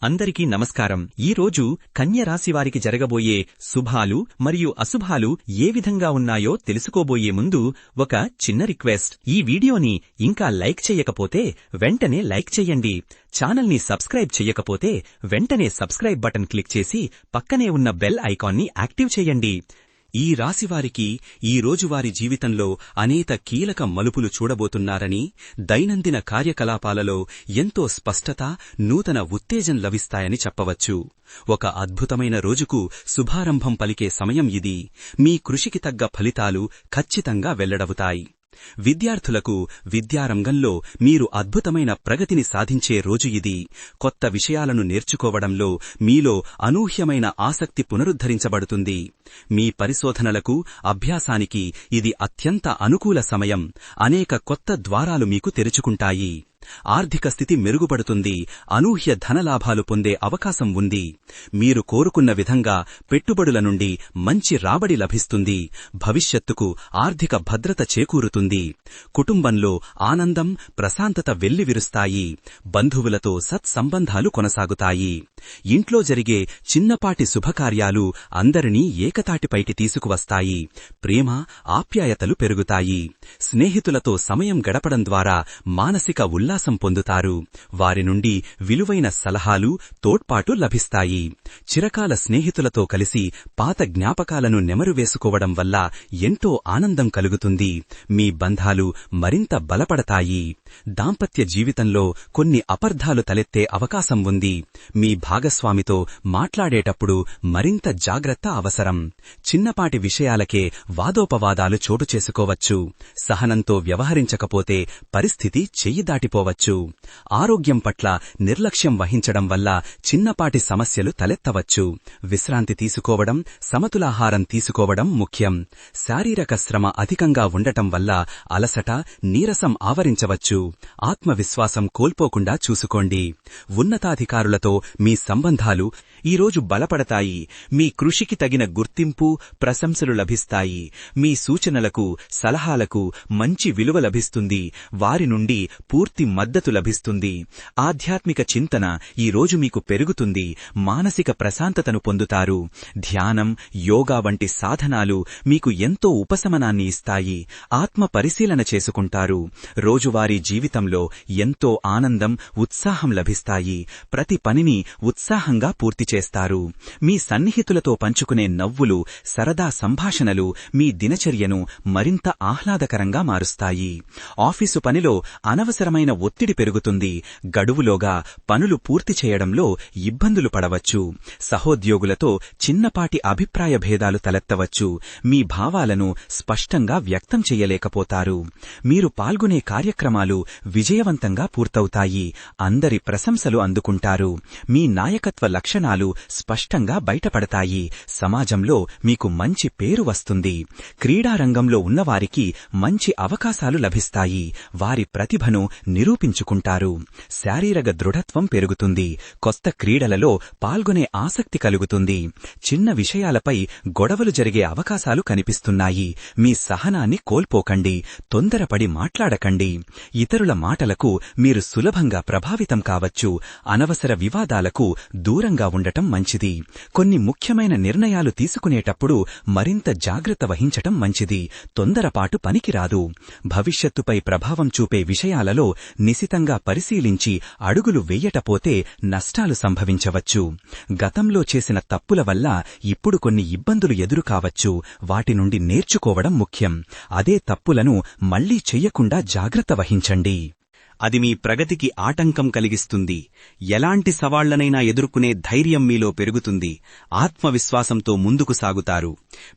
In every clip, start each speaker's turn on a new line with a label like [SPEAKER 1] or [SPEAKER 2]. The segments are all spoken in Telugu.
[SPEAKER 1] అందరికీ నమస్కారం. ఈరోజు కన్యరాశివారికి జరగబోయే శుభాలు మరియు అశుభాలు ఏ విధంగా ఉన్నాయో తెలుసుకోబోయే ముందు ఒక చిన్న రిక్వెస్ట్. ఈ వీడియోని ఇంకా లైక్ చెయ్యకపోతే వెంటనే లైక్ చెయ్యండి. ఛానల్ని సబ్స్క్రైబ్ చెయ్యకపోతే వెంటనే సబ్స్క్రైబ్ బటన్ క్లిక్ చేసి పక్కనే ఉన్న బెల్ ఐకాన్ని యాక్టివ్ చెయ్యండి. ఈ రాశివారికి ఈ రోజువారి జీవితంలో అనేక కీలక మలుపులు చూడబోతున్నారని, దైనందిన కార్యకలాపాలలో ఎంతో స్పష్టత, నూతన ఉత్తేజం లభిస్తాయని చెప్పవచ్చు. ఒక అద్భుతమైన రోజుకు శుభారంభం పలికే సమయం ఇది. మీ కృషికి తగ్గ ఫలితాలు ఖచ్చితంగా వెల్లడవుతాయి. విద్యార్థులకు విద్యారంగంలో మీరు అద్భుతమైన ప్రగతిని సాధించే రోజు ఇది. కొత్త విషయాలను నేర్చుకోవడంలో మీలో అనూహ్యమైన ఆసక్తి పునరుద్ధరించబడుతుంది. మీ పరిశోధనలకు, అభ్యాసానికి ఇది అత్యంత అనుకూల సమయం. అనేక కొత్త ద్వారాలు మీకు తెరుచుకుంటాయి. ఆర్థిక స్థితి మెరుగుపడుతుంది. అనూహ్య ధనలాభాలు పొందే అవకాశం ఉంది. మీరు కోరుకున్న విధంగా పెట్టుబడుల నుండి మంచి రాబడి లభిస్తుంది. భవిష్యత్తుకు ఆర్థిక భద్రత చేకూరుతుంది. కుటుంబంలో ఆనందం, ప్రశాంతత వెల్లివిరుస్తాయి. బంధువులతో సత్సంబంధాలు కొనసాగుతాయి. ఇంట్లో జరిగే చిన్నపాటి శుభకార్యాలు అందరినీ ఏకతాటిపైకి తీసుకువస్తాయి. ప్రేమ, ఆప్యాయతలు పెరుగుతాయి. స్నేహితులతో సమయం గడపడం ద్వారా మానసిక ఉల్లాసం పొందుతారు. వారి నుండి విలువైన సలహాలు, తోడ్పాటు లభిస్తాయి. చిరకాల స్నేహితులతో కలిసి పాత జ్ఞాపకాలను నెమరువేసుకోవడం వల్ల ఎంతో ఆనందం కలుగుతుంది. మీ బంధాలు మరింత బలపడతాయి. దాంపత్య జీవితంలో కొన్ని అపార్థాలు తలెత్తే అవకాశం ఉంది. మీ భాగస్వామితో మాట్లాడేటప్పుడు మరింత జాగ్రత్త అవసరం. చిన్నపాటి విషయాలకే వాదోపవాదాలు చోటు చేసుకోవచ్చు. సహనంతో వ్యవహరించకపోతే పరిస్థితి చెయ్యి దాటిపోవచ్చు. ఆరోగ్యం పట్ల నిర్లక్ష్యం వహించడం వల్ల చిన్నపాటి సమస్యలు తలెత్తవచ్చు. విశ్రాంతి తీసుకోవడం, సమతులాహారం తీసుకోవడం ముఖ్యం. శారీరక శ్రమ అధికంగా ఉండటం వల్ల అలసట, నీరసం ఆవరించవచ్చు. ఆత్మవిశ్వాసం కోల్పోకుండా చూసుకోండి. ఉన్నతాధికారులతో మీ సంబంధాలు ఈరోజు బలపడతాయి. మీ కృషికి తగిన గుర్తింపు, ప్రశంసలు లభిస్తాయి. మీ సూచనలకు, సలహాలకు మంచి విలువ లభిస్తుంది. వారి నుండి పూర్తి మద్దతు లభిస్తుంది. ఆధ్యాత్మిక చింతన ఈరోజు మీకు పెరుగుతుంది. మానసిక ప్రశాంతతను పొందుతారు. ధ్యానం, యోగా వంటి సాధనాలు మీకు ఎంతో ఉపశమనాన్ని ఇస్తాయి. ఆత్మ పరిశీలన చేసుకుంటారు. రోజువారీ జీవితంలో ఎంతో ఆనందం, ఉత్సాహం లభిస్తాయి. ప్రతి పనిని ఉత్సాహంగా పూర్తి చేస్తారు. మీ సన్నిహితులతో పంచుకునే నవ్వులు, సరదా సంభాషణలు మీ దినచర్యను మరింత ఆహ్లాదకరంగా మారుస్తాయి. ఆఫీసు పనిలో అనవసరమైన ఒత్తిడి పెరుగుతుంది. గడువులోగా పనులు పూర్తి చేయడంలో ఇబ్బందులు పడవచ్చు. సహోద్యోగులతో చిన్నపాటి అభిప్రాయ భేదాలు తలెత్తవచ్చు. మీ భావాలను స్పష్టంగా వ్యక్తం చెయ్యలేకపోతారు. మీరు పాల్గొనే కార్యక్రమాలు విజయవంతంగా పూర్తవుతాయి. అందరి ప్రశంసలు అందుకుంటారు. మీ నాయకత్వ లక్షణాలు స్పష్టంగా బయటపడతాయి. సమాజంలో మీకు మంచి పేరు వస్తుంది. క్రీడారంగంలో ఉన్నవారికి మంచి అవకాశాలు లభిస్తాయి. వారి ప్రతిభను నిరూపించుకుంటారు. శారీరక దృఢత్వం పెరుగుతుంది. కొత్త క్రీడలలో పాల్గొనే ఆసక్తి కలుగుతుంది. చిన్న విషయాలపై గొడవలు జరిగే అవకాశాలు కనిపిస్తున్నాయి. మీ సహనాన్ని కోల్పోకండి. తొందరపడి మాట్లాడకండి. ఇతరుల మాటలకు మీరు సులభంగా ప్రభావితం కావచ్చు. అనవసర వివాదాలకు దూరంగా ఉండటం మంచిది. కొన్ని ముఖ్యమైన నిర్ణయాలు తీసుకునేటప్పుడు మరింత జాగ్రత్త వహించటం మంచిది. తొందరపాటు పనికిరాదు. భవిష్యత్తుపై ప్రభావం చూపే విషయాలలో నిశితంగా పరిశీలించి అడుగులు వెయ్యటపోతే నష్టాలు సంభవించవచ్చు. గతంలో చేసిన తప్పుల వల్ల ఇప్పుడు కొన్ని ఇబ్బందులు ఎదురుకావచ్చు. వాటి నుండి నేర్చుకోవడం ముఖ్యం. అదే తప్పులను మళ్లీ చెయ్యకుండా జాగ్రత్త వహించండి. అది మీ ప్రగతికి ఆటంకం కలిగిస్తుంది. ఎలాంటి సవాళ్లనైనా ఎదుర్కొనే ధైర్యం మీలో పెరుగుతుంది. ఆత్మవిశ్వాసంతో ముందుకు సాగుతారు.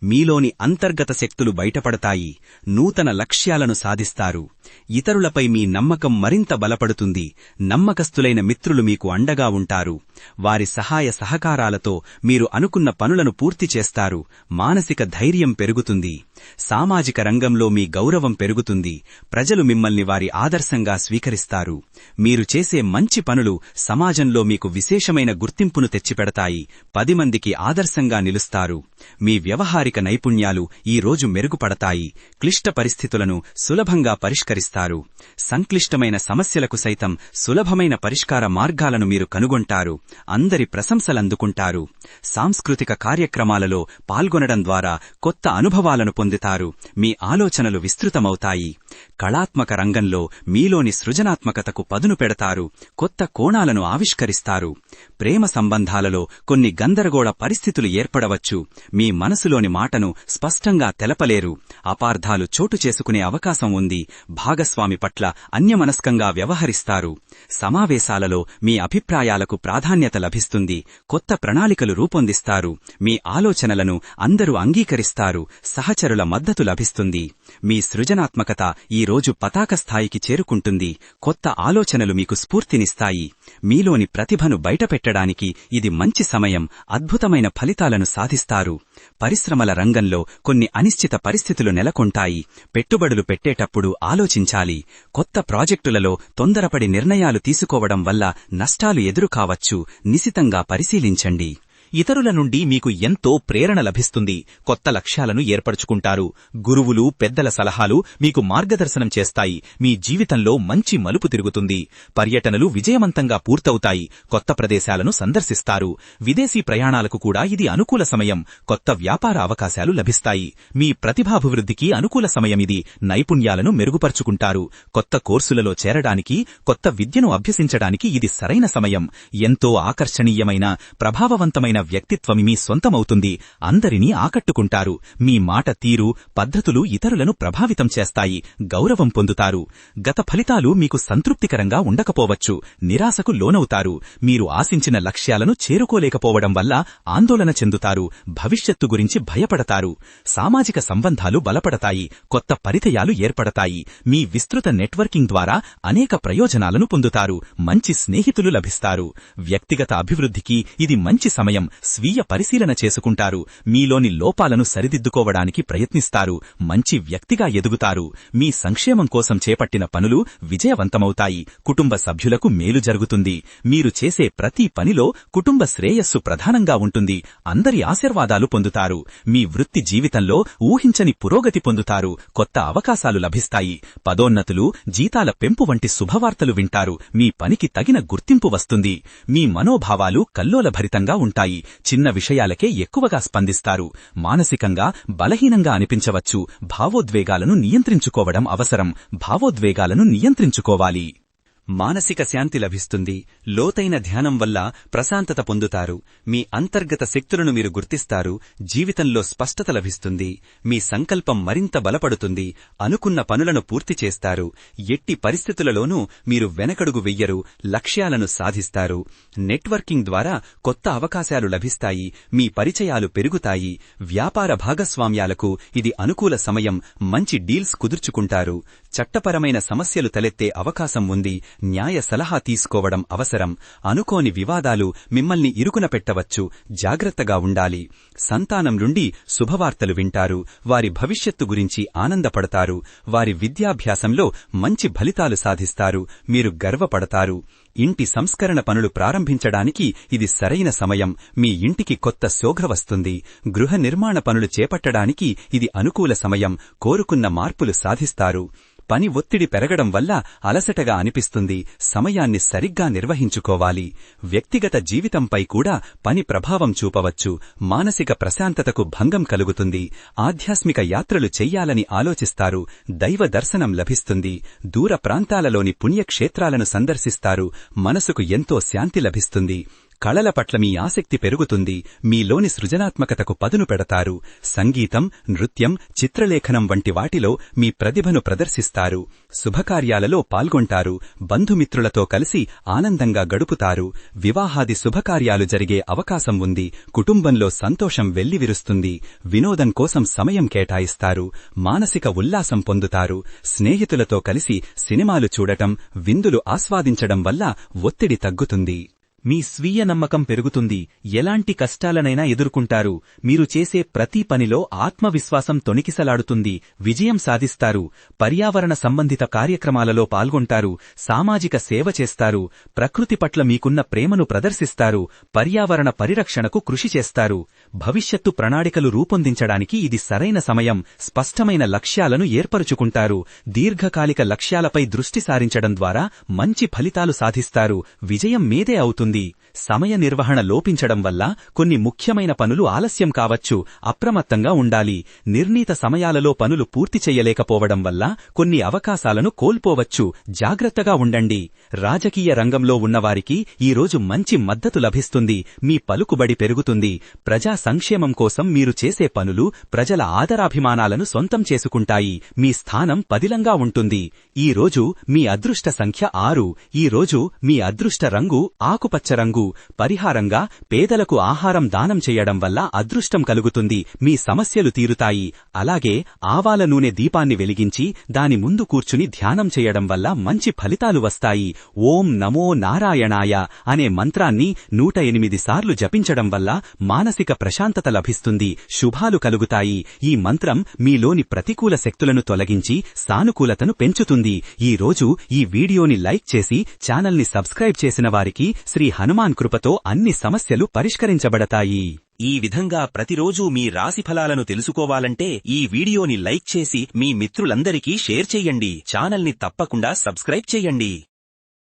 [SPEAKER 1] మీలోని అంతర్గత శక్తులు బయటపడతాయి. నూతన లక్ష్యాలను సాధిస్తారు. ఇతరులపై మీ నమ్మకం మరింత బలపడుతుంది. నమ్మకస్తులైన మిత్రులు మీకు అండగా ఉంటారు. వారి సహాయ సహకారాలతో మీరు అనుకున్న పనులను పూర్తి చేస్తారు. మానసిక ధైర్యం పెరుగుతుంది. సామాజిక రంగంలో మీ గౌరవం పెరుగుతుంది. ప్రజలు మిమ్మల్ని వారి ఆదర్శంగా స్వీకరిస్తారు. మీరు చేసే మంచి పనులు సమాజంలో మీకు విశేషమైన గుర్తింపును తెచ్చిపెడతాయి. 10 మందికి ఆదర్శంగా నిలుస్తారు. మీ వ్యవహారిక నైపుణ్యాలు ఈ రోజు మెరుగుపడతాయి. క్లిష్ట పరిస్థితులను సులభంగా పరిష్కరిస్తారు. సంక్లిష్టమైన సమస్యలకు సైతం సులభమైన పరిష్కార మార్గాలను మీరు కనుగొంటారు. అందరి ప్రశంసలందుకుంటారు. సాంస్కృతిక కార్యక్రమాలలో పాల్గొనడం ద్వారా కొత్త అనుభవాలను పొందుతారు. మీ ఆలోచనలు విస్తృతమవుతాయి. కళాత్మక రంగంలో మీలోని సృజనాత్మకతకు పదును పెడతారు. కొత్త కోణాలను ఆవిష్కరిస్తారు. ప్రేమ సంబంధాలలో కొన్ని గందరగోళ పరిస్థితులు ఏర్పడవచ్చు. మీ మనసులోని మాటను స్పష్టంగా తెలపలేరు. అపార్థాలు చోటు చేసుకునే అవకాశం ఉంది. భాగస్వామి పట్ల అన్యమనస్కంగా వ్యవహరిస్తారు. సమావేశాలలో మీ అభిప్రాయాలకు ప్రాధాన్యత లభిస్తుంది. కొత్త ప్రణాళికలు రూపొందిస్తారు. మీ ఆలోచనలను అందరూ అంగీకరిస్తారు. సహచరుల మద్దతు లభిస్తుంది. మీ సృజనాత్మకత ఈ రోజు పతాక స్థాయికి చేరుకుంటుంది. కొత్త ఆలోచనలు మీకు స్ఫూర్తినిస్తాయి. మీలోని ప్రతిభను బయటపెట్టడానికి ఇది మంచి సమయం. అద్భుతమైన ఫలితాలను సాధిస్తారు. పరిశ్రమల రంగంలో కొన్ని అనిశ్చిత పరిస్థితులు నెలకొంటాయి. పెట్టుబడులు పెట్టేటప్పుడు ఆలోచించాలి. కొత్త ప్రాజెక్టులలో తొందరపడి నిర్ణయాలు తీసుకోవడం వల్ల నష్టాలు ఎదురుకావచ్చు. నిశితంగా పరిశీలించండి.
[SPEAKER 2] ఇతరుల నుండి మీకు ఎంతో ప్రేరణ లభిస్తుంది. కొత్త లక్ష్యాలను ఏర్పరచుకుంటారు. గురువులు, పెద్దల సలహాలు మీకు మార్గదర్శనం చేస్తాయి. మీ జీవితంలో మంచి మలుపు తిరుగుతుంది. పర్యటనలు విజయవంతంగా పూర్తవుతాయి. కొత్త ప్రదేశాలను సందర్శిస్తారు. విదేశీ ప్రయాణాలకు కూడా ఇది అనుకూల సమయం. కొత్త వ్యాపార అవకాశాలు లభిస్తాయి. మీ ప్రతిభాభివృద్ధికి అనుకూల సమయమిది. నైపుణ్యాలను మెరుగుపరుచుకుంటారు. కొత్త కోర్సులలో చేరడానికి, కొత్త విద్యను అభ్యసించడానికి ఇది సరైన సమయం. ఎంతో ఆకర్షణీయమైన, ప్రభావవంతమైన వ్యక్తిత్వం మీ సొంతమవుతుంది. అందరినీ ఆకట్టుకుంటారు. మీ మాట తీరు, పద్ధతులు ఇతరులను ప్రభావితం చేస్తాయి. గౌరవం పొందుతారు. గత ఫలితాలు మీకు సంతృప్తికరంగా ఉండకపోవచ్చు. నిరాశకు లోనవుతారు. మీరు ఆశించిన లక్ష్యాలను చేరుకోలేకపోవడం వల్ల ఆందోళన చెందుతారు. భవిష్యత్తు గురించి భయపడతారు. సామాజిక సంబంధాలు బలపడతాయి. కొత్త పరిచయాలు ఏర్పడతాయి. మీ విస్తృత నెట్వర్కింగ్ ద్వారా అనేక ప్రయోజనాలను పొందుతారు. మంచి స్నేహితులు లభిస్తారు. వ్యక్తిగత అభివృద్ధికి ఇది మంచి సమయం. స్వీయ పరిశీలన చేసుకుంటారు. మీలోని లోపాలను సరిదిద్దుకోవడానికి ప్రయత్నిస్తారు. మంచి వ్యక్తిగా ఎదుగుతారు. మీ సంక్షేమం కోసం చేపట్టిన పనులు విజయవంతమవుతాయి. కుటుంబ సభ్యులకు మేలు జరుగుతుంది. మీరు చేసే ప్రతి పనిలో కుటుంబ శ్రేయస్సు ప్రధానంగా ఉంటుంది. అందరి ఆశీర్వాదాలు పొందుతారు. మీ వృత్తి జీవితంలో ఊహించని పురోగతి పొందుతారు. కొత్త అవకాశాలు లభిస్తాయి. పదోన్నతులు, జీతాల పెంపు వంటి శుభవార్తలు వింటారు. మీ పనికి తగిన గుర్తింపు వస్తుంది. మీ మనోభావాలు కల్లోలభరితంగా ఉంటాయి. చిన్న విషయాలకే ఎక్కువగా స్పందిస్తారు. మానసికంగా బలహీనంగా అనిపించవచ్చు. భావోద్వేగాలను నియంత్రించుకోవడం అవసరం. భావోద్వేగాలను నియంత్రించుకోవాలి.
[SPEAKER 1] మానసిక శాంతి లభిస్తుంది. లోతైన ధ్యానం వల్ల ప్రశాంతత పొందుతారు. మీ అంతర్గత శక్తులను మీరు గుర్తిస్తారు. జీవితంలో స్పష్టత లభిస్తుంది. మీ సంకల్పం మరింత బలపడుతుంది. అనుకున్న పనులను పూర్తి చేస్తారు. ఎట్టి పరిస్థితులలోనూ మీరు వెనకడుగు వెయ్యరు. లక్ష్యాలను సాధిస్తారు. నెట్వర్కింగ్ ద్వారా కొత్త అవకాశాలు లభిస్తాయి. మీ పరిచయాలు పెరుగుతాయి. వ్యాపార భాగస్వామ్యాలకు ఇది అనుకూల సమయం. మంచి డీల్స్ కుదుర్చుకుంటారు. చట్టపరమైన సమస్యలు తలెత్తే అవకాశం ఉంది. న్యాయ సలహా తీసుకోవడం అవసరం. అనుకోని వివాదాలు మిమ్మల్ని ఇరుకున పెట్టవచ్చు. జాగ్రత్తగా ఉండాలి. సంతానం నుండి శుభవార్తలు వింటారు. వారి భవిష్యత్తు గురించి ఆనందపడతారు. వారి విద్యాభ్యాసంలో మంచి ఫలితాలు సాధిస్తారు. మీరు గర్వపడతారు. ఇంటి సంస్కరణ పనులు ప్రారంభించడానికి ఇది సరైన సమయం. మీ ఇంటికి కొత్త శోభ వస్తుంది. గృహ నిర్మాణ పనులు చేపట్టడానికి ఇది అనుకూల సమయం. కోరుకున్న మార్పులు సాధిస్తారు. పని ఒత్తిడి పెరగడం వల్ల అలసటగా అనిపిస్తుంది. సమయాన్ని సరిగ్గా నిర్వహించుకోవాలి. వ్యక్తిగత జీవితంపై కూడా పని ప్రభావం చూపవచ్చు. మానసిక ప్రశాంతతకు భంగం కలుగుతుంది. ఆధ్యాత్మిక యాత్రలు చెయ్యాలని ఆలోచిస్తారు. దైవ దర్శనం లభిస్తుంది. దూర ప్రాంతాలలోని పుణ్యక్షేత్రాలను సందర్శిస్తారు. మనసుకు ఎంతో శాంతి లభిస్తుంది. కళల పట్ల మీ ఆసక్తి పెరుగుతుంది. మీలోని సృజనాత్మకతకు పదును పెడతారు. సంగీతం, నృత్యం, చిత్రలేఖనం వంటి వాటిలో మీ ప్రతిభను ప్రదర్శిస్తారు. శుభకార్యాలలో పాల్గొంటారు. బంధుమిత్రులతో కలిసి ఆనందంగా గడుపుతారు. వివాహాది శుభకార్యాలు జరిగే అవకాశం ఉంది. కుటుంబంలో సంతోషం వెల్లివిరుస్తుంది. వినోదం కోసం సమయం కేటాయిస్తారు. మానసిక ఉల్లాసం పొందుతారు. స్నేహితులతో కలిసి సినిమాలు చూడటం, విందులు ఆస్వాదించడం వల్ల ఒత్తిడి తగ్గుతుంది.
[SPEAKER 2] మీ స్వీయ నమ్మకం పెరుగుతుంది, ఎలాంటి కష్టాలనైనా ఎదుర్కొంటారు. మీరు చేసే ప్రతి పనిలో ఆత్మవిశ్వాసం తొణికిసలాడుతుంది, విజయం సాధిస్తారు. పర్యావరణ సంబంధిత కార్యక్రమాలలో పాల్గొంటారు, సామాజిక సేవ చేస్తారు, ప్రకృతి పట్ల మీకున్న ప్రేమను ప్రదర్శిస్తారు, పర్యావరణ పరిరక్షణకు కృషి చేస్తారు. భవిష్యత్తు ప్రణాళికలు రూపొందించడానికి ఇది సరైన సమయం. స్పష్టమైన లక్ష్యాలను ఏర్పరుచుకుంటారు. దీర్ఘకాలిక లక్ష్యాలపై దృష్టి సారించడం ద్వారా మంచి ఫలితాలు సాధిస్తారు. విజయం మీదే అవుతుంది. సమయ నిర్వహణ లోపించడం వల్ల కొన్ని ముఖ్యమైన పనులు ఆలస్యం కావచ్చు. అప్రమత్తంగా ఉండాలి. నిర్ణీత సమయాలలో పనులు పూర్తి చెయ్యలేకపోవడం వల్ల కొన్ని అవకాశాలను కోల్పోవచ్చు. జాగ్రత్తగా ఉండండి. రాజకీయ రంగంలో ఉన్నవారికి ఈరోజు మంచి మద్దతు లభిస్తుంది. మీ పలుకుబడి పెరుగుతుంది. ప్రజా సంక్షేమం కోసం మీరు చేసే పనులు ప్రజల ఆదరాభిమానాలను సొంతం చేసుకుంటాయి. మీ స్థానం పదిలంగా ఉంటుంది. ఈరోజు మీ అదృష్ట సంఖ్య 6. ఈరోజు మీ అదృష్ట రంగు ఆకుపచ్చ రంగు. పరిహారంగా పేదలకు ఆహారం దానం చేయడం వల్ల అదృష్టం కలుగుతుంది. మీ సమస్యలు తీరుతాయి. అలాగే ఆవాల నూనె దీపాన్ని వెలిగించి దాని ముందు కూర్చుని ధ్యానం చేయడం వల్ల మంచి ఫలితాలు వస్తాయి. ఓం నమో నారాయణాయ అనే మంత్రాన్ని 108 సార్లు జపించడం వల్ల మానసిక ప్రశాంతత లభిస్తుంది. శుభాలు కలుగుతాయి. ఈ మంత్రం మీలోని ప్రతికూల శక్తులను తొలగించి సానుకూలతను పెంచుతుంది. ఈ రోజు ఈ వీడియోని లైక్ చేసి ఛానల్ని సబ్స్క్రైబ్ చేసిన వారికి శ్రీ హనుమాన్ కృపతో అన్ని సమస్యలు పరిష్కరించబడతాయి.
[SPEAKER 1] ఈ విధంగా ప్రతిరోజూ మీ రాశిఫలాలను తెలుసుకోవాలంటే ఈ వీడియోని లైక్ చేసి మీ మిత్రులందరికీ షేర్ చెయ్యండి. ఛానల్ని తప్పకుండా సబ్స్క్రైబ్ చెయ్యండి.